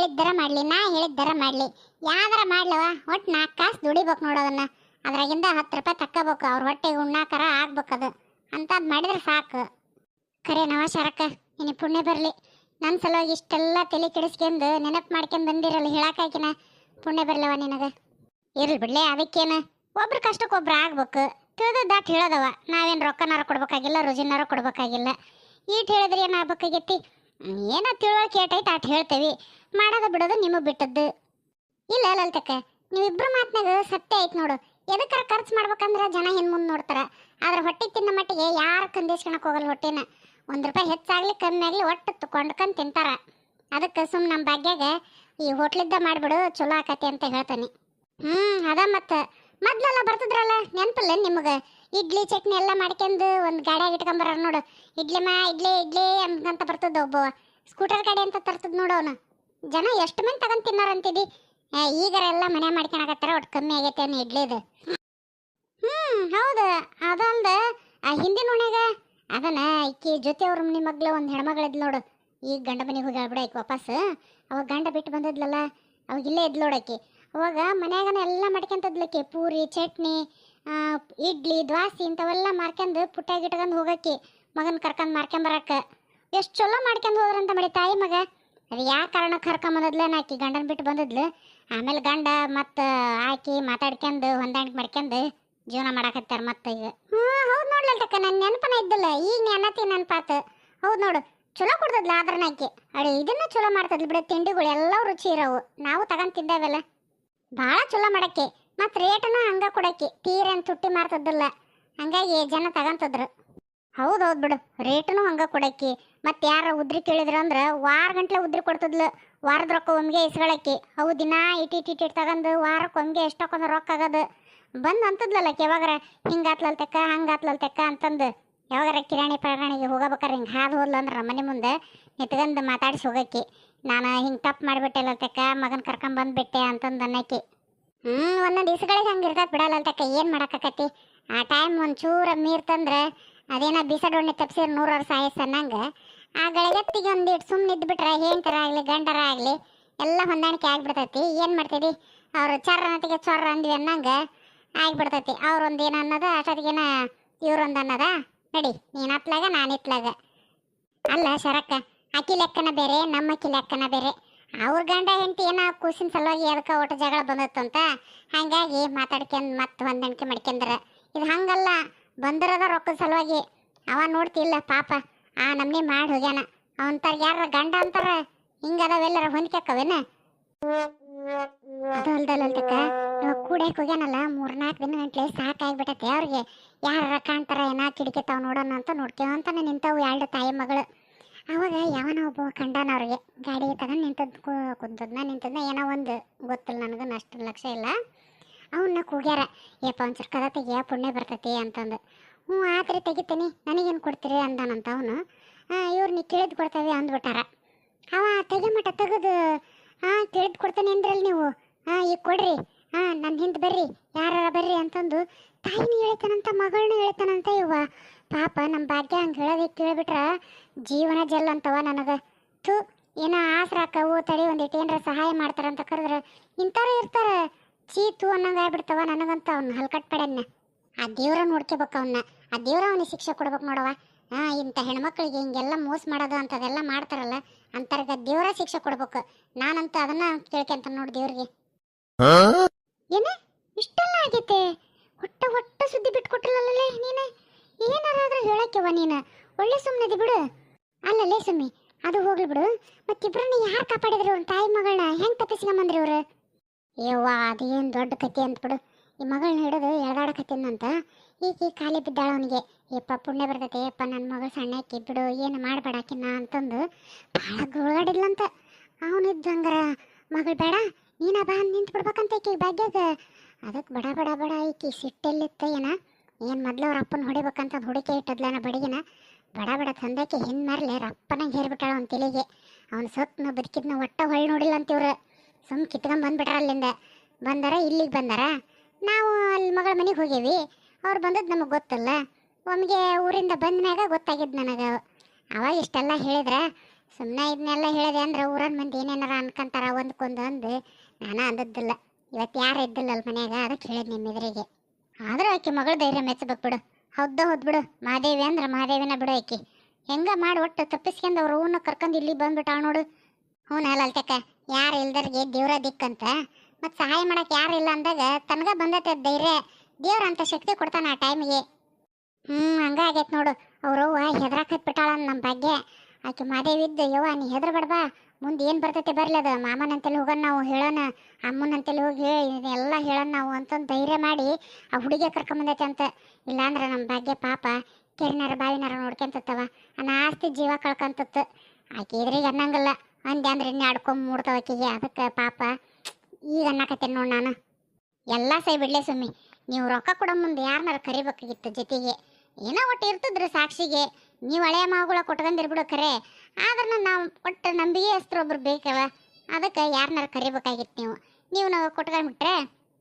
ಹೇಳಿದ್ದರ ಮಾಡಲಿ, ನಾ ಹೇಳಿದ್ದರ ಮಾಡಲಿ, ಯಾವ್ದಾರ ಮಾಡ್ಲವ ಒಟ್ಟು 4 ಕಾಸು ದುಡಿಬೇಕು ನೋಡೋದನ್ನ. ಅದ್ರಾಗಿಂದ 10 ರೂಪಾಯಿ ತಕ್ಕೋಬೇಕು, ಅವ್ರ ಹೊಟ್ಟೆಗೆ ಉಣ್ಣಾಕರ ಆಗ್ಬೇಕದು ಅಂಥದ್ದು ಮಾಡಿದ್ರೆ ಸಾಕು. ಖರೆ ನವ ಶರಕ, ನಿನಗೆ ಪುಣ್ಯ ಬರಲಿ. ನನ್ನ ಸಲುವಾಗಿ ಇಷ್ಟೆಲ್ಲ ತಲೆ ಕೆಡಿಸ್ಕೊಂಡು ನೆನಪು ಮಾಡ್ಕೊಂಡು ಬಂದಿರಲ್ಲ, ಹೇಳಕ್ಕಾಕಿನ ಪುಣ್ಯ ಬರಲವ ನಿನಗೆ. ಇರ್ಲಿ ಬಿಡ್ಲೆ, ಅದಕ್ಕೇನು, ಒಬ್ರು ಕಷ್ಟಕ್ಕೆ ಒಬ್ರು ಆಗ್ಬೇಕು. ತಿಳಿದಾಟ್ ಹೇಳೋದವ, ನಾವೇನು ರೊಕ್ಕನಾರ ಕೊಡ್ಬೇಕಾಗಿಲ್ಲ, ರುಜಿನಾರ ಕೊಡ್ಬೇಕಾಗಿಲ್ಲ. ಈಟ್ ಹೇಳಿದ್ರೆ ಏನಾಗಬೇಕಾಗೈತಿ? ಏನೋ ತಿಳುವಳಿಕೆ ಏಟೈತೆ ಆಟ ಹೇಳ್ತೇವೆ, ಮಾಡೋದು ಬಿಡೋದು ನಿಮಗೆ ಬಿಟ್ಟದ್ದು. ಇಲ್ಲ ಲಲಿತಕ್ಕ, ನೀವಿಬ್ರು ಮಾತನಾಗ ಸತ್ಯ ಐತೆ ನೋಡು. ಎದಕ್ಕಾರ ಖರ್ಚು ಮಾಡ್ಬೇಕಂದ್ರೆ ಜನ ಹಿಂದೆ ಮುಂದೆ ನೋಡ್ತಾರೆ, ಆದ್ರೆ ಹೊಟ್ಟೆ ತಿನ್ನೋ ಮಟ್ಟಿಗೆ ಯಾರು ಕಂದಿಸ್ಕೊಳಕ್ಕೆ ಹೋಗಲ್ಲ. ಹೊಟ್ಟೆನ 1 ರೂಪಾಯಿ ಹೆಚ್ಚಾಗಲಿ ಕಮ್ಮಿ ಆಗಲಿ ಒಟ್ಟು ಕೊಂಡ್ಕೊಂಡು ತಿಂತಾರ. ಅದಕ್ಕೆ ಸುಮ್ಮನೆ ನಮ್ಮ ಭಾಗ್ಯಾಗ ಈ ಹೋಟ್ಲಿದ್ದ ಮಾಡಿಬಿಡು, ಚಲೋ ಆಕತಿ ಅಂತ ಹೇಳ್ತಾನೆ. ಅದ ಮತ್ತೆ ಮೊದ್ಲೆಲ್ಲ ಬರ್ತಿದ್ರಲ್ಲ, ನೆನಪಿಲ್ಲ ನಿಮಗೆ? ಇಡ್ಲಿ ಚಟ್ನಿ ಎಲ್ಲ ಮಾಡ್ಕೊಂಡು ಒಂದು ಗಾಡಿಯಾಗ ಇಟ್ಕೊಂಬರ ನೋಡು. ಇಡ್ಲಿ ಇಡ್ಲಿ ಅಂತ ಬರ್ತದ ಒಬ್ಬ ಸ್ಕೂಟರ್ ಗಾಡಿ ಅಂತ ತರ್ತದ ನೋಡು ಅವನು. ಜನ ಎಷ್ಟು ಮಂದಿ ತಗೊಂಡು ತಿನ್ನೋರಂತಿದ್ದಿ. ಈಗರ ಎಲ್ಲ ಮನೆ ಮಾಡ್ಕೊಳಕತ್ತಾರ, ಒಟ್ಟು ಕಮ್ಮಿ ಆಗೈತೆ ಅವನು ಇಡ್ಲಿದು. ಹೌದು, ಅದೊಂದ ಹಿಂದಿನ ಓಣ್ಯಾಗ ಅದನ್ನ ಈಕಿ ಜೊತೆ ಅವ್ರ ಮನೆ ಮಗ್ಳು ಒಂದು ಹೆಣ್ಮಗಳಿದ್ ನೋಡು. ಈಗ ಗಂಡ ಮನೆಗೆ ಹೋಗಿ ಹೇಳ್ಬಿಡ ಈಕಿ ವಾಪಸ್. ಅವಾಗ ಗಂಡ ಬಿಟ್ಟು ಬಂದಿದ್ಲಲ್ಲ, ಅವಾಗ ಇಲ್ಲೇ ಇದ್ಲು ನೋಡಾಕಿ. ಅವಾಗ ಮನ್ಯಾಗನ ಎಲ್ಲ ಮಾಡ್ಕೊಂತದ್ಲಕ್ಕಿ, ಪೂರಿ ಚಟ್ನಿ ಇಡ್ಲಿ ದ್ವಾಸಿ ಇಂಥವೆಲ್ಲ ಮಾರ್ಕೊಂಡು ಪುಟ್ಟಾಗಿ ಇಟ್ಕೊಂಡು ಹೋಗಕ್ಕಿ ಮಗನ ಕರ್ಕೊಂಡು ಮಾರ್ಕೊಂಬರಕ್ಕೆ. ಎಷ್ಟು ಚಲೋ ಮಾಡ್ಕೊಂಡು ಹೋದ್ರಂತ ಮಾಡಿ ತಾಯಿ ಮಗ. ಅದು ಯಾವ ಕಾರಣಕ್ಕೆ ಕರ್ಕೊಂಬಂದದ್ಲೇನ ಆಕಿ ಗಂಡನ ಬಿಟ್ಟು ಬಂದಿದ್ಲು. ಆಮೇಲೆ ಗಂಡ ಮತ್ತು ಆಕಿ ಮಾತಾಡ್ಕೊಂಡು ಹೊಂದಾಣಿಕೆ ಮಾಡ್ಕೊಂಡು ಜೀವನ ಮಾಡಾಕತ್ತಾರ ಮತ್ತೆ ಈಗ. ಹೌದು ನೋಡ್ಲಕ್ಕ, ನನ್ನ ನೆನಪನ ಇದ್ದಿಲ್ಲ, ಈಗ ನೆನತಿ ನೆನಪಾತು. ಹೌದು ನೋಡು, ಚಲೋ ಕೊಡ್ತದ್ಲ ಆದ್ರನ ಆಕಿ. ಅಡಿ ಇದನ್ನ ಚಲೋ ಮಾಡ್ತದ್ಲು ಬಿಡ, ತಿಂಡಿಗಳು ಎಲ್ಲವೂ ರುಚಿ ಇರೋವು, ನಾವು ತಗೊಂಡು ತಿಂದೇವಲ್ಲ. ಭಾಳ ಚಲೋ ಮಾಡಕ್ಕೆ, ಮತ್ತು ರೇಟನ್ನು ಹಂಗೆ ಕೊಡಕ್ಕೆ, ತೀರೇನು ತುಟ್ಟಿ ಮಾರ್ತದಿಲ್ಲ. ಹಂಗಾಗಿ ಜನ ತಗೊಂತದ್ರು. ಹೌದೌದು ಬಿಡು, ರೇಟನ್ನು ಹಂಗೆ ಕೊಡಕ್ಕೆ. ಮತ್ತು ಯಾರ ಉದ್ರಿ ಕೇಳಿದ್ರು ಅಂದ್ರೆ ವಾರ ಗಂಟ್ಲೆ ಉದ್ರಿ ಕೊಡ್ತದ್ಲು. ವಾರದ ರೊಕ್ಕ ಒಮ್ಗೆ ಇಸ್ಕೊಳಕ್ಕೆ. ಅವು ದಿನ ಇಟ್ಟಿಟ್ಟು ತಗೊಂಡು ವಾರಕ್ಕೆ ಒಮ್ಗೆ ಎಷ್ಟೊಂದು ರೊಕ್ಕ ಆಗೋದು. ಬಂದು ಅಂತದ್ಲಲ್ಲಕ್ಕೆ ಯಾವಾಗಾರ ಹಿಂಗಾತ್ಲಲ್ತಕ್ಕ ಹಂಗಾತ್ಲಲ್ತಕ್ಕ ಅಂತಂದು. ಯಾವಾಗಾರ ಕಿರಾಣಿ ಪರಾಣಿಗೆ ಹೋಗಬೇಕಾರೆ ಹಿಂಗೆ ಹಾದು ಹೋದ್ಲು ಅಂದ್ರೆ ನಮ್ಮ ಮನೆ ಮುಂದೆ ನಿತ್ಕೊಂಡು ಮಾತಾಡಿಸಿ ಹೋಗಕ್ಕೆ. ನಾನು ಹಿಂಗೆ ತಪ್ಪು ಮಾಡಿಬಿಟ್ಟೆಲ್ಲಲ್ತಕ್ಕ, ಮಗನ ಕರ್ಕೊಂಬಂದುಬಿಟ್ಟೆ ಅಂತಂದು ಅನ್ನಕ್ಕೆ. ಒಂದೊಂದು ದಿವ್ಸಗಳಿಗೆ ಹಂಗೆ ಇರ್ತದೆ ಬಿಡಲ್ಲಲ್ತಕ್ಕ, ಏನು ಮಾಡೋಕ್ಕಾಕತಿ. ಆ ಟೈಮ್ ಒಂಚೂರ ಮೀರ್ತಂದ್ರೆ ಅದೇನೋ ಬೀಸಡೊಣ್ಣೆ ತಪ್ಸಿದ್ರೆ 100 ವರ್ಷ ಆಯಸ್ಸು ಅನ್ನಂಗೆ. ಆ ಗಳಿಗೆತ್ತಿಗೆ ಒಂದಿಟ್ಟು ಸುಮ್ಮನೆ ಇದ್ದುಬಿಟ್ರೆ ಹೆಂಡ್ತರ ಆಗಲಿ ಗಂಡರ ಆಗಲಿ ಎಲ್ಲ ಹೊಂದಾಣಿಕೆ ಆಗಿಬಿಡ್ತೈತಿ. ಏನು ಮಾಡ್ತೀರಿ, ಅವ್ರು ಚರ್ರನತಿಗೆ ಚೊರ್ರ ಅಂದ್ವಿ ಅನ್ನಂಗೆ ಆಗಿಬಿಡ್ತೈತಿ. ಅವ್ರೊಂದು ಏನು ಅನ್ನೋದು ಅಷ್ಟೊತ್ತಿಗೇನ ಇವ್ರೊಂದು ಅನ್ನೋದ. ನಡಿ, ನೀನು ಹತ್ಲಾಗ ನಾನು ಇತ್ಲಾಗ. ಅಲ್ಲ ಶರಕ್ಕ, ಅಕ್ಕಿ ಲೆಕ್ಕನ ಬೇರೆ, ನಮ್ಮ ಅಕ್ಕಿ ಲೆಕ್ಕನ ಬೇರೆ. ಅವ್ರ ಗಂಡ ಹೆಂಡತಿ ಏನೋ ಕೂಸಿನ ಸಲುವಾಗಿ ಅದಕ್ಕೆ ಒಟ್ಟು ಜಗಳ ಬಂದತ್ತಂತ ಹಾಗಾಗಿ ಮಾತಾಡ್ಕೊಂಡು ಮತ್ತೆ ಹೊಂದಾಣಿಕೆ ಮಾಡ್ಕೊಂಡ್ರೆ. ಇದು ಹಂಗಲ್ಲ, ಬಂದಿರೋದ ರೊಕ್ಕದ ಸಲುವಾಗಿ. ಅವ ನೋಡ್ತಿಲ್ಲ ಪಾಪ, ಆ ನಮ್ನಿ ಮಾಡಿ ಹೋಗ್ಯಾನ. ಅವಂತಾರ ಯಾರ ಗಂಡ ಅಂತಾರ ಹಿಂಗದವೆಲ್ಲರ ಹೊಂದ್ಕ್ಯಾಕವೇನ? ಅದು ಅಲ್ದಲ್ಲಲ್ತಕ್ಕ, ಇವಾಗ ಕೂಡ್ಯಾಕೆ ಹೋಗ್ಯಾನಲ್ಲ 3-4 ದಿನ ಗಂಟ್ಲೆ ಸಾಕಾಗ್ಬಿಟ್ಟೈತೆ ಅವ್ರಿಗೆ. ಯಾರ ಕಾಣ್ತಾರ ಏನೋ ಕಿಡಿಕೆತಾವ ನೋಡೋಣ ಅಂತ ನೋಡ್ಕೊಂತಾನೆ ನಿಂತವು 2 ತಾಯಿ ಮಗಳು. ಅವಾಗ ಯಾವನ ಒಬ್ಬ ಕಂಡನವ್ರಿಗೆ ಗಾಡಿ ತಗೊಂಡು ನಿಂತದ್ನ ಏನೋ ಒಂದು ಗೊತ್ತಿಲ್ಲ ನನಗೆ, ಅಷ್ಟು ಲಕ್ಷ್ಯ ಇಲ್ಲ. ಅವನ್ನ ಕೂಗ್ಯಾರ, ಏಪ ಒಂಚೂರು ಕದ ತೆಗಿಯ ಪುಣ್ಯ ಬರ್ತೈತಿ ಅಂತಂದು. ಆತ್ರಿ ತೆಗಿತೀನಿ, ನನಗೇನು ಕೊಡ್ತೀರಿ ಅಂದಾನಂತ ಅವನು. ಇವ್ರು ನೀ ತಿಳಿದು ಕೊಡ್ತೇವೆ ಅಂದ್ಬಿಟ್ಟಾರ. ಅವ ತೆಗಿಮಟ ತೆಗೆದು ತಿಳಿದು ಕೊಡ್ತೇನೆ ಅಂದ್ರಲ್ಲಿ ನೀವು, ಈಗ ಕೊಡ್ರಿ, ನನ್ನ ಹಿಂದೆ ಬರ್ರಿ, ಯಾರ ಬರ್ರಿ ಅಂತಂದು ತಾಯಿನೂ ಹೇಳ್ತಾನಂತ ಮಗಳನ್ನೂ ಹೇಳ್ತಾನಂತ. ಇವ ಪಾಪ ನಮ್ಮ ಭಾಗ್ಯ ಹಂಗೆ ಹೇಳೋದಕ್ಕೆ ಕೇಳಿಬಿಟ್ರ ಜೀವನ ಜಲ್ ಅಂತವ ನನಗೆ. ಥೂ, ಏನೋ ಆಸರಾಕವು ತಡಿ ಒಂದಿಟ್ಟು ಏನಾರ ಸಹಾಯ ಮಾಡ್ತಾರಂತ ಕರೆದ್ರೆ ಇಂಥವ್ರು ಇರ್ತಾರೆ. ಚೀತು ಅನ್ನಂಗೆ ಆಗ್ಬಿಡ್ತವ ನನಗಂತ. ಅವ್ನು ಹಲ್ಕಟ್ ಪಡೆನ್ನ ಆ ದೇವ್ರ ನೋಡ್ಕೋಬೇಕು ಅವನ್ನ. ಆ ದೇವ್ರ ಅವನಿಗೆ ಶಿಕ್ಷೆ ಕೊಡ್ಬೇಕು ನೋಡವ. ಇಂಥ ಹೆಣ್ಮಕ್ಳಿಗೆ ಹಿಂಗೆಲ್ಲ ಮೋಸ ಮಾಡೋದು ಅಂಥದ್ದೆಲ್ಲ ಮಾಡ್ತಾರಲ್ಲ ಅಂತರ್ಗ ದೇವ್ರ ಶಿಕ್ಷೆ ಕೊಡ್ಬೇಕು. ನಾನಂತೂ ಅದನ್ನ ಕೇಳ್ಕೊಂತ ನೋಡಿ ದೇವ್ರಿಗೆ. ಏನ ಇಷ್ಟೆಲ್ಲ ಆಗೈತೆ? ಹೊಟ್ಟ ಸುದ್ದಿ ಬಿಟ್ಕೊಟ್ಟಿಲ್ಲಲ್ಲೇ ನೀನು. ಏನಾರಾದ್ರೂ ಹೇಳಕ್ಕೆವ ನೀನು? ಒಳ್ಳೆ ಸುಮ್ಮನೆ ಬಿಡು. ಅಲ್ಲಲ್ಲೇ ಸುಮ್ಮಿ, ಅದು ಹೋಗ್ಲಿ ಬಿಡು. ಮತ್ತಿಬ್ರನ್ನ ಯಾರು ಕಾಪಾಡಿದ್ರು? ಅವ್ರ ತಾಯಿ ಮಗಳನ್ನ ಹೆಂಗೆ ತಪ್ಪಿಸ್ಕೊಂಬಂದ್ರಿ ಇವ್ರು? ಯವ್ವ, ಅದೇನು ದೊಡ್ಡ ಕತೆ ಅಂತ ಬಿಡು. ಈ ಮಗಳನ್ನ ಹಿಡಿದು ಎಳ್ದಾಡಕತ್ತಿಂದಂತ ಈಗ ಖಾಲಿ ಬಿದ್ದಾಳ ಅವನಿಗೆ. ಯಪ್ಪ ಪುಣ್ಯ ಬರ್ತೈತೆ ಯಪ್ಪ, ನನ್ನ ಮಗಳು ಸಣ್ಣ ಆಕಿ ಬಿಡು, ಏನು ಮಾಡಬೇಡಾಕಿನ ಅಂತಂದು ಭಾಳ ಗುಳ್ಗಾಡಿದ್ಲಂತ. ಅವನಿದ್ದಂಗಾರ ಮಗಳು ಬೇಡ ನೀನ ಬಾ ನಿಂತು ಬಿಡ್ಬೇಕಂತ ಈಕಿ ಭಾಗ್ಯಾಗ. ಅದಕ್ಕೆ ಬಡ ಈಕಿ ಸಿಟ್ಟೆಲ್ಲಿತ್ತ ಏನು ಮೊದ್ಲು ಅವ್ರ ಅಪ್ಪನ ಹೊಡಿಬೇಕಂತ ಹುಡುಕಿ ಇಟ್ಟದ್ಲನ ಬಡಿಗಿನ. ಬಡ ತಂದಾಕಿ ಹಿಂದೆ ಮಾರ್ಲೆ ರಪ್ಪನಾಗ ಹೇರ್ಬಿಟ್ಟಾಳ ಅವನ ತಲೆಗೆ. ಅವನು ಸೊತ್ನ ಬದುಕಿದ್ನ ಒಟ್ಟ ಹೊಳ್ಳಿ ನೋಡಿಲ್ಲ ಅಂತಿವ್ರು. ಸುಮ್ಮ ಕಿತ್ಕೊಂಡ್ ಬಂದ್ಬಿಟ್ರ ಅಲ್ಲಿಂದ. ಬಂದಾರ ಇಲ್ಲಿಗೆ ಬಂದಾರ. ನಾವು ಅಲ್ಲಿ ಮಗಳ ಮನೆಗೆ ಹೋಗೇವಿ. ಅವ್ರು ಬಂದದ್ದು ನಮಗೆ ಗೊತ್ತಲ್ಲ. ಒಮ್ಮೆಗೆ ಊರಿಂದ ಬಂದ ಮ್ಯಾಗ ಗೊತ್ತಾಗಿದ್ದು ನನಗೆ. ಅವಾಗ ಇಷ್ಟೆಲ್ಲ ಹೇಳಿದ್ರೆ ಸುಮ್ಮನೆ ಇದನ್ನೆಲ್ಲ ಹೇಳಿದೆ ಅಂದ್ರೆ ಊರನ್ ಮಂದಿ ಏನೇನಾರ ಅನ್ಕಂತಾರ ಒಂದ್ಕೊಂದು ಅಂದು ನಾನು ಅಂದದ್ದಿಲ್ಲ. ಇವತ್ತು ಯಾರು ಇದ್ದಿಲ್ಲಲ್ಲ ಮನ್ಯಾಗ, ಅದಕ್ಕೆ ಹೇಳಿದ್ ನಿಮ್ಮ ಎದುರಿಗೆ. ಆದ್ರೂ ಆಕಿ ಮಗಳ ಧೈರ್ಯ ಮೆಚ್ಚಬೇಕು ಬಿಡು. ಹೌದು ಬಿಡು, ಮಹಾದೇವಿ ಅಂದ್ರೆ ಮಹಾದೇವಿನ ಬಿಡು. ಆಕಿ ಹೆಂಗ ಮಾಡಿ ಒಟ್ಟು ತಪ್ಪಿಸ್ಕೊಂಡು ಅವ್ರ ಹೂವನ್ನ ಕರ್ಕೊಂಡು ಇಲ್ಲಿ ಬಂದ್ಬಿಟ್ಟಾಳ ನೋಡು. ಹ್ಞೂ ಅಲ್ತಕ್ಕ, ಯಾರು ಇಲ್ದರ್ಗೆ ದೇವ್ರ ದಿಕ್ಕಂತ. ಮತ್ತು ಸಹಾಯ ಮಾಡಕ್ಕೆ ಯಾರು ಇಲ್ಲ ಅಂದಾಗ ತನಗ ಬಂದೈತೆ ಧೈರ್ಯ. ದೇವ್ರ ಅಂತ ಶಕ್ತಿ ಕೊಡ್ತಾನ ಆ ಟೈಮಿಗೆ. ಹಂಗ ಆಗೈತೆ ನೋಡು. ಅವ್ರವ್ವ ಹೆದರಾಕತ್ ಬಿಟ್ಟಾಳ ನಮ್ಮ ಭಾಗ್ಯ. ಆಕೆ ಮಾದೇವಿ ಇದ್ದ ಯವ್ವ ನೀ ಹೆದರ್ಬೇಡ್ಬಾ, ಮುಂದೆ ಏನು ಬರ್ತೈತೆ ಬರಲಿ, ಅದು ಮಾಮನಂತೆಲ್ಲಿ ಹೋಗೋಣ ನಾವು ಹೇಳೋಣ, ಅಮ್ಮನಂತೆಲ್ಲಿ ಹೋಗಿ ಎಲ್ಲ ಹೇಳೋಣ ನಾವು ಅಂತಂದು ಧೈರ್ಯ ಮಾಡಿ ಆ ಹುಡುಗಿಯ ಕರ್ಕೊಂಬಂದೈತೆ ಅಂತ. ಇಲ್ಲಾಂದ್ರೆ ನಮ್ಮ ಭಾಗ್ಯ ಪಾಪ ಕೆರಿನಾರ ಬಾವಿನಾರ ನೋಡ್ಕೊಂತತ್ತವ, ಅನ್ನ ಆಸ್ತಿ ಜೀವ ಕಳ್ಕೊಂತತ್ತು. ಆಕೆ ಎದ್ರಿಗೆ ಅನ್ನಂಗಲ್ಲ, ಅಂದೆ ಅಂದ್ರೆ ಇನ್ನು ಆಡ್ಕೊಂಡ್ ಮೂಡ್ತಾವ ಆಕೆಗೆ. ಅದಕ್ಕೆ ಪಾಪ ಈಗ ಅನ್ನಕತ್ತೇನೆ ನೋಡಿ ನಾನು. ಎಲ್ಲ ಸೈ ಬಿಡ್ಲೆ ಸುಮ್ಮಿ, ನೀವು ರೊಕ್ಕ ಕೊಡೋ ಮುಂದೆ ಯಾರನ್ನಾರ ಕರಿಬೇಕಾಗಿತ್ತು ಜೊತೆಗೆ. ಏನೋ ಒಟ್ಟು ಇರ್ತಿದ್ರು ಸಾಕ್ಷಿಗೆ. ನೀವು ಹಳೆಯ ಮಾವುಗಳ ಕೊಟ್ಕೊಂಡಿರ್ಬಿಡು ಖರೆ, ಆದ್ರೂ ನಾವು ಒಟ್ಟು ನಂಬಿಕೆ ಹೆಸ್ರು ಬೇಕಲ್ಲ, ಅದಕ್ಕೆ ಯಾರನ್ನಾರ ಕರಿಬೇಕಾಗಿತ್ತು. ನೀವು ನಾವು ಕೊಟ್ಕೊಂಡ್ಬಿಟ್ರೆ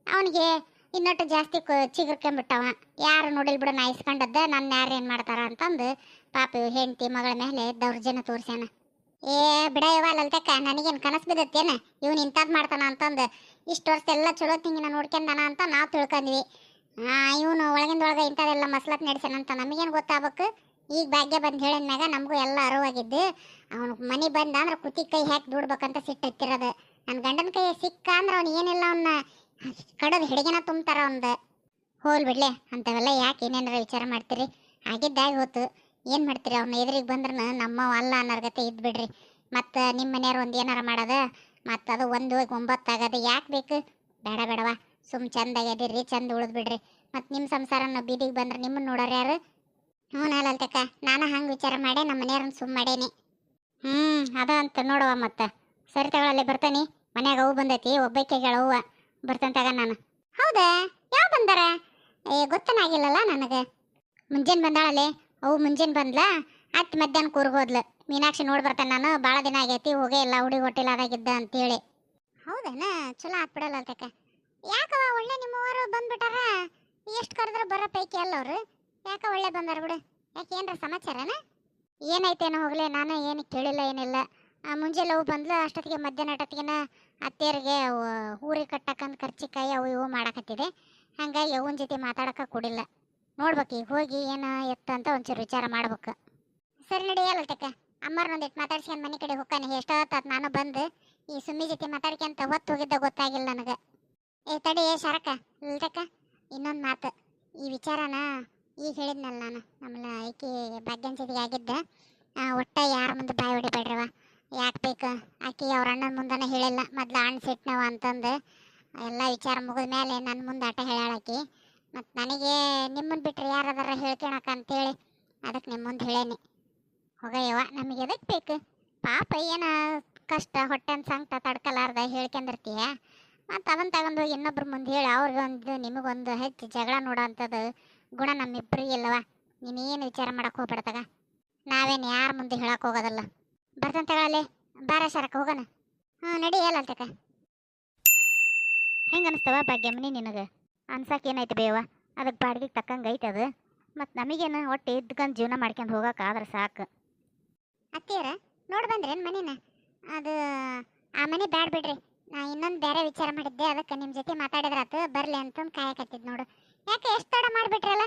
ಅವನಿಗೆ ಇನ್ನೊಟ್ಟು ಜಾಸ್ತಿ ಚಿಗುರ್ಕೊಂಬಿಟ್ಟವ. ಯಾರು ನೋಡಿಲ್ ಬಿಡು ನಾ ಇಸ್ಕೊಂಡದ್ದ, ನನ್ನ ಯಾರು ಏನು ಮಾಡ್ತಾರ ಅಂತಂದು ಪಾಪ ಹೆಂಡತಿ ಮಗಳ ಮೇಲೆ ದೌರ್ಜನ್ಯ ತೋರ್ಸ್ಯಾನ. ಏ ಬಿಡಯವ ಲಲ್ತಕ್ಕ, ನನಗೇನು ಕನಸು ಬಿದ್ದತ್ತೇನ ಇವ್ನು ಇಂಥದ್ದು ಮಾಡ್ತಾನ ಅಂತಂದು. ಇಷ್ಟು ವರ್ಷ ಎಲ್ಲ ಚಲೋ ತಿಂಗಿನ ನೋಡ್ಕೊಂಡಾನ ಅಂತ ನಾವು ತಿಳ್ಕೊಂಡ್ವಿ. ಇವನು ಒಳಗಿಂದೊಳಗೆ ಇಂಥದೆಲ್ಲ ಮಸ್ಲತ್ ನಡೆಸ್ಯಾನಂತ ನಮಗೇನು ಗೊತ್ತಾಗಬೇಕು. ಈಗ ಭಾಗ್ಯ ಬಂದು ಹೇಳಿದ್ಮ್ಯಾಗ ನಮಗೂ ಎಲ್ಲ ಅರಿವಾಗಿದ್ದು. ಅವನು ಮನೆ ಬಂದ ಅಂದ್ರೆ ಕುತಿ ಕೈ ಹಾಕಿ ದುಡ್ಬೇಕಂತ ಸಿಟ್ಟು ಹತ್ತಿರೋದು. ನನ್ನ ಗಂಡನ ಕೈ ಸಿಕ್ಕ ಅಂದ್ರೆ ಅವ್ನು ಏನಿಲ್ಲ, ಅವನ್ನ ಕಡದು ಹಿಡಿಗೆನ ತುಂಬ್ತಾರ ಒಂದು. ಹೋಲ್ ಬಿಡ್ಲೆ, ಅಂಥವೆಲ್ಲ ಯಾಕೆ ಏನೇನಾರ ವಿಚಾರ ಮಾಡ್ತೀರಿ. ಆಗಿದ್ದಾಗಿ ಹೋತು, ಏನು ಮಾಡ್ತೀರಿ. ಅವ್ನ ಎದುರಿಗೆ ಬಂದ್ರೆ ನಮ್ಮವ ಅಲ್ಲ ಅನ್ನೋರ್ಗತೆ ಇದ್ದು ಬಿಡ್ರಿ. ಮತ್ತು ನಿಮ್ಮ ಮನೆಯವ್ರು ಒಂದು ಏನಾರ ಮಾಡೋದ, ಮತ್ತು ಅದು 1 ಹೋಗಿ 9 ಆಗೋದು ಯಾಕೆ ಬೇಕು. ಬೇಡವಾ, ಸುಮ್ ಚಂದ ಆಗ್ಯದಿರಿ, ಚಂದ ಉಳಿದು ಬಿಡ್ರಿ. ಮತ್ತು ನಿಮ್ಮ ಸಂಸಾರನ ಬೀದಿಗೆ ಬಂದ್ರೆ ನಿಮ್ಮನ್ನು ನೋಡೋರು ಯಾರು. ಹ್ಞೂ ನಾಲಲ್ತಕ್ಕ, ನಾನು ಹಂಗೆ ವಿಚಾರ ಮಾಡೇ ನಮ್ಮ ಮನೆಯವ್ರನ್ನ ಸುಮ್ಮ ಮಾಡೇನಿ. ಅದ ಅಂತ ನೋಡುವ. ಮತ್ತು ಸರಿ ತಗೊಳ್ಳಲ್ಲಿ ಬರ್ತಾನೆ. ಮನ್ಯಾಗ ಅವು ಬಂದೈತಿ, ಒಬ್ಬೈಕೆಗಳ ಹೂವು ಬರ್ತಾನೆ ತಗ ನಾನು. ಹೌದಾ, ಯಾವ ಬಂದಾರ? ಗೊತ್ತನಾಗಿಲ್ಲಲ್ಲ ನನಗೆ. ಮುಂಜಾನೆ ಬಂದಾಳಲ್ಲಿ ಅವು, ಮುಂಜಾನೆ ಬಂದ್ಲ. ಅತ್ತು ಮಧ್ಯಾಹ್ನ ಕೂರ್ಗೋದ್ಲು. ಮೀನಾಕ್ಷಿ ನೋಡಿ ಬರ್ತಾನೆ ನಾನು, ಭಾಳ ದಿನ ಆಗೈತಿ ಹೋಗೇ ಇಲ್ಲ, ಹುಡುಗಿ ಹೊಟ್ಟಿಲ್ಲ ಅದಾಗಿದ್ದ ಅಂತೇಳಿ. ಹೌದೇನ, ಚಲೋ ಆತ್ಬಿಡಲ್ಲ ಅಲ್ತಕ್ಕ. ಯಾಕವ ಒಳ್ಳೆ ನಿಮ್ಮವರು ಬಂದ್ಬಿಟ್ಟಾರ, ಎಷ್ಟು ಕರೆದ್ರೆ ಬರೋ ಪೈಕಿ ಅಲ್ಲವ್ರು. ಯಾಕೆ ಒಳ್ಳೆ ಬಂದಾರ ಬಿಡು. ಯಾಕೆ ಏನ್ರ ಸಮಾಚಾರನ? ಏನಾಯ್ತೇನೋ ಹೋಗ್ಲಿ, ನಾನು ಏನು ಕೇಳಿಲ್ಲ ಏನಿಲ್ಲ. ಮುಂಜಾನೆ ಅವು ಬಂದ್ಲು, ಅಷ್ಟೊತ್ತಿಗೆ ಮಧ್ಯಾಹ್ನ ಅಷ್ಟೊತ್ತಿಗೆನ ಅತ್ತೆಯರಿಗೆ ಊರಿಗೆ ಕಟ್ಟಕ್ಕಂದು ಖರ್ಚಿಕಾಯಿ ಅವು ಇವು ಮಾಡಕತ್ತಿದೆ. ಹಂಗಾಗಿ ಅವನ ಜೊತೆ ಮಾತಾಡಕ್ಕೆ ಕೊಡಿಲ್ಲ. ನೋಡ್ಬೇಕು ಈಗ ಹೋಗಿ ಏನು ಎತ್ತ ಅಂತ ಒಂಚೂರು ವಿಚಾರ ಮಾಡ್ಬೇಕು. ಸರಿ ನಡೆಯಲ್ಲತಕ್ಕ, ಅಮ್ಮರ್ನೊಂದಿಟ್ಟು ಮಾತಾಡ್ಸ್ಕೊಂಡು ಮನೆ ಕಡೆ ಹೋಗ್ತಾನೆ. ಎಷ್ಟೊತ್ತಾತ್ ನಾನು ಬಂದು ಈ ಸುಮ್ಮಿ ಜೊತೆ ಮಾತಾಡ್ಕೊಂತ ಹೊತ್ತು ಹೋಗಿದ್ದ ಗೊತ್ತಾಗಿಲ್ಲ ನನಗೆ. ತಡಿ ಶರಕ ಇಲ್ತಕ್ಕ, ಇನ್ನೊಂದು ಮಾತು. ಈ ವಿಚಾರನ ಈಗ ಹೇಳಿದ್ನಲ್ಲ ನಾನು, ನಮ್ಮನ್ನ ಐಕಿ ಭಾಗ್ಯನ ಜೊತೆಗೆ ಆಗಿದ್ದ. ಒಟ್ಟ ಯಾರ ಮುಂದೆ ಬಾಯಿ ಹೊಡಿಬೇಡ್ರವ. ಯಾಕೆ ಬೇಕು, ಆಕಿ ಅವ್ರ ಅಣ್ಣನ ಮುಂದನೇ ಹೇಳಿಲ್ಲ, ಮೊದ್ಲು ಅಣ್ಣ ಸಿಟ್ನವ ಅಂತಂದು. ಎಲ್ಲ ವಿಚಾರ ಮುಗಿದ ಮೇಲೆ ನನ್ನ ಮುಂದೆ ಆಟ ಹೇಳಾಕಿ. ಮತ್ತು ನನಗೆ ನಿಮ್ಮನ್ನು ಬಿಟ್ಟರೆ ಯಾರದಾರ ಹೇಳ್ಕೊಳಕ ಅಂತೇಳಿ ಅದಕ್ಕೆ ನಿಮ್ಮ ಮುಂದೆ ಹೇಳೇನಿ. ಹೋಗಯ್ಯವ, ನಮಗೆ ಎದಕ್ಕೆ ಬೇಕು ಪಾಪ, ಏನು ಕಷ್ಟ ಹೊಟ್ಟೆನ ಸಂಕಟ ತಡ್ಕಲಾರ್ದ ಹೇಳ್ಕೊಂಡಿರ್ತೀಯ. ಮತ್ತು ಅದನ್ನು ತಗೊಂಡೋಗಿ ಇನ್ನೊಬ್ರ ಮುಂದೆ ಹೇಳಿ ಅವ್ರಿಗೊಂದು ನಿಮಗೊಂದು ಹೆಚ್ಚು ಜಗಳ ನೋಡೋ ಅಂಥದ್ದು ಗುಣ ನಮ್ಮಿಬ್ಬರಿಗೆ ಇಲ್ಲವ. ನೀನೇನು ವಿಚಾರ ಮಾಡಕ್ಕೆ ಹೋಗ್ಬಿಡ್ತಾಗ, ನಾವೇನು ಯಾರ ಮುಂದೆ ಹೇಳಕ್ಕೆ ಹೋಗೋದಲ್ಲ. ಬರ್ತಾನೆ ತಗೊಳ್ಳಿ, ಬಾರ ಶರಕ್ಕೆ ಹೋಗೋಣ. ನಡಿ ಹೇಳಲ್ತಕ್ಕ. ಹೆಂಗೆ ಅನಿಸ್ತವ ಭಾಗ್ಯ ಮನೆ ನಿನಗೆ? ಅನ್ಸಕ್ಕೆ ಏನೈತೆ ಬೇವ, ಅದಕ್ಕೆ ಬಾಡಿಗೆಗೆ ತಕ್ಕಂಗೆ ಐತೆ ಅದು. ಮತ್ತು ನಮಗೇನು ಒಟ್ಟು ಇದ್ಕೊಂಡು ಜೀವನ ಮಾಡ್ಕೊಂಡು ಹೋಗೋಕೆ ಆದ್ರೆ ಸಾಕು. ಅತ್ತೀರ ನೋಡಿ ಬಂದ್ರೇನು ಮನೇನ? ಅದು ಆ ಮನೆ ಬ್ಯಾಡ ಬಿಡ್ರಿ. ನಾ ಇನ್ನೊಂದು ಬೇರೆ ವಿಚಾರ ಮಾಡಿದ್ದೆ, ಅದಕ್ಕೆ ನಿಮ್ಮ ಜೊತೆ ಮಾತಾಡಿದ್ರಾತು ಬರಲಿ ಅಂತಂದು ಕಾಯಕತ್ತಿದ್ದು ನೋಡು. ಯಾಕೆ ಎಷ್ಟು ತಡ ಮಾಡಿಬಿಟ್ರಲ್ಲ?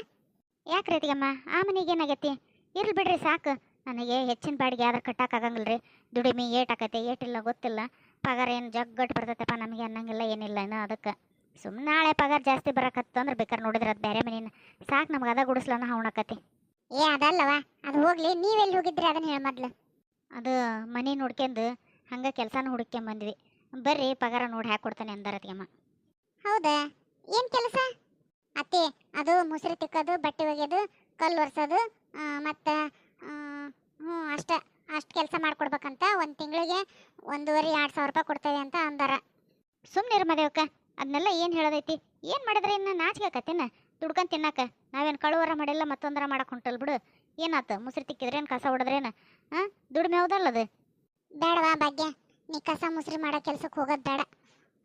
ಯಾಕೆ ರೀತಿಗಮ್ಮ, ಆ ಮನೆಗೆ ಏನಾಗೈತಿ? ಇರ್ಲಿ ಬಿಡ್ರಿ ಸಾಕು. ನನಗೆ ಹೆಚ್ಚಿನ ಬಾಡಿಗೆ ಆದ್ರೆ ಕಟ್ಟಕ್ಕಾಗಂಗಿಲ್ಲ ರೀ. ದುಡಿಮೆ ಏಟಾಕೈತೆ ಏಟಿಲ್ಲ ಗೊತ್ತಿಲ್ಲ. ಪಗಾರ ಏನು ಜಗ್ಗಟ್ಟು ಬರ್ತೈತಪ್ಪ ನಮಗೆ ಅನ್ನಂಗಿಲ್ಲ ಏನಿಲ್ಲ ಇನ್ನು. ಅದಕ್ಕೆ ಸುಮ್ಮನೆ ನಾಳೆ ಪಗಾರ ಜಾಸ್ತಿ ಬರಕತ್ತು ಅಂದ್ರೆ ಬೇಕಾದ್ರೆ ನೋಡಿದ್ರೆ ಅದು ಬೇರೆ ಮನೇನ ಸಾಕು ನಮ್ಗೆ ಅದ ಗುಡಿಸ್ಲನ್ನ ಹೌಣಕತಿ. ಅದಲ್ಲವ, ಅದು ಹೋಗ್ಲಿ, ನೀವೆಲ್ಲಿ ಹೋಗಿದ್ರಿ ಅದನ್ನ ಹೇಳಿ ಮೊದ್ಲು. ಅದು ಮನೆ ನೋಡ್ಕೊಂಡು ಹಂಗೆ ಕೆಲಸನೂ ಹುಡುಕ್ಕೊಂಬಂದ್ವಿ. ಬರ್ರಿ ಪಗಾರ ನೋಡಿ ಹಾಕೊಡ್ತಾನೆ ಅಂದಾರತ್ಗಮ್ಮ. ಹೌದಾ, ಏನು ಕೆಲಸ? ಅತ್ತೆ, ಅದು ಮುಸ್ರಿ ತಿಕ್ಕೋದು, ಬಟ್ಟೆ ಒಗೆಯೋದು, ಕಲ್ಲು ಒರೆಸೋದು, ಮತ್ತು ಅಷ್ಟು ಕೆಲಸ ಮಾಡ್ಕೊಡ್ಬೇಕಂತ. ಒಂದು ತಿಂಗಳಿಗೆ 1,500-2,000 ರೂಪಾಯಿ ಕೊಡ್ತೇವೆ ಅಂತ ಅಂದಾರ. ಸುಮ್ಮನೆ ಮದೇವಕ್ಕ, ಅದನ್ನೆಲ್ಲ ಏನು ಹೇಳೋದೈತಿ? ಏನು ಮಾಡಿದ್ರೆ ಇನ್ನು ನಾಚಿಕೆ ಆಕತ್ತೇನ ದುಡ್ಕೊಂಡು ತಿನ್ನಾಕ? ನಾವೇನು ಕಳುವರ ಮಾಡಿಲ್ಲ, ಮತ್ತೊಂದರ ಮಾಡಕ್ಕೆ ಹೊಂಟಲ್ ಬಿಡು. ಏನಾಯ್ತು, ಮುಸ್ರಿ ತಿಕ್ಕಿದ್ರೇನು ಕಸ ಹೊಡೆದ್ರೇನು? ದುಡಿಮೆ ಹೌದಲ್ಲದು. ಬೇಡವಾ ಭಾಗ್ಯ, ನೀ ಕಸ ಮುಸ್ರಿ ಮಾಡೋ ಕೆಲ್ಸಕ್ಕೆ ಹೋಗೋದು ಬೇಡ.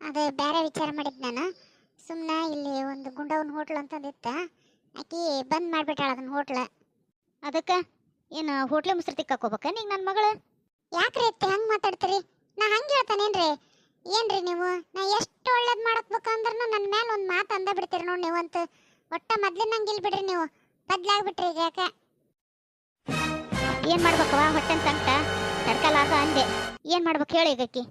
ಅದು ಬೇರೆ ವಿಚಾರ ಮಾಡಿದ್ದು ನಾನು. ಸುಮ್ಮನೆ ಇಲ್ಲಿ ಒಂದು ಗುಂಡವನ ಹೋಟ್ಲು ಅಂತಂದಿತ್ತ, ಆಕಿ ಬಂದ್ ಮಾಡಿಬಿಟ್ಟಾಳ ಅದನ್ನ ಹೋಟ್ಲ. ಅದಕ್ಕೆ ಏನು ಹೋಟ್ಲೆ ಮುಸ್ರಿ ತಿಕ್ಕಕ್ಕೆ ಹೋಗ್ಬೇಕ ನೀಗ ನನ್ನ ಮಗಳು? ಯಾಕ್ರಿ ಅತ್ತೆ ಹಂಗ್ ಮಾತಾಡ್ತೀರಿ? ನಾ ಹಂಗೆ ಹೇಳ್ತಾನೇನ್ರಿ? ಏನ್ರಿ ನೀವು? ನಾ ಎಷ್ಟು ಒಳ್ಳೇದ್ ಮಾಡಕ್ಬೇಕಂದ್ರೂ ನನ್ನ ಮೇಲೆ ಒಂದು ಮಾತು ಅಂದ ಬಿಡ್ತೀರಿ ನೋಡಿ ನೀವಂತ. ಒಟ್ಟ ಮೊದ್ಲಿನಂಗೆ ಇಲ್ಲ ಬಿಡ್ರಿ ನೀವು, ಬದ್ಲಾಗ್ಬಿಟ್ರಿ ಈಗ ಯಾಕೆ? ಏನ್ ಮಾಡ್ಬೇಕವ? ಹೊಟ್ಟೆನ್ ಸಂಕಟ ತಡ್ಕಲಾರ್ದ ಅಂದೆ. ಏನ್ ಮಾಡ್ಬೇಕು ಹೇಳಿ ಈಗಕ್ಕಿ?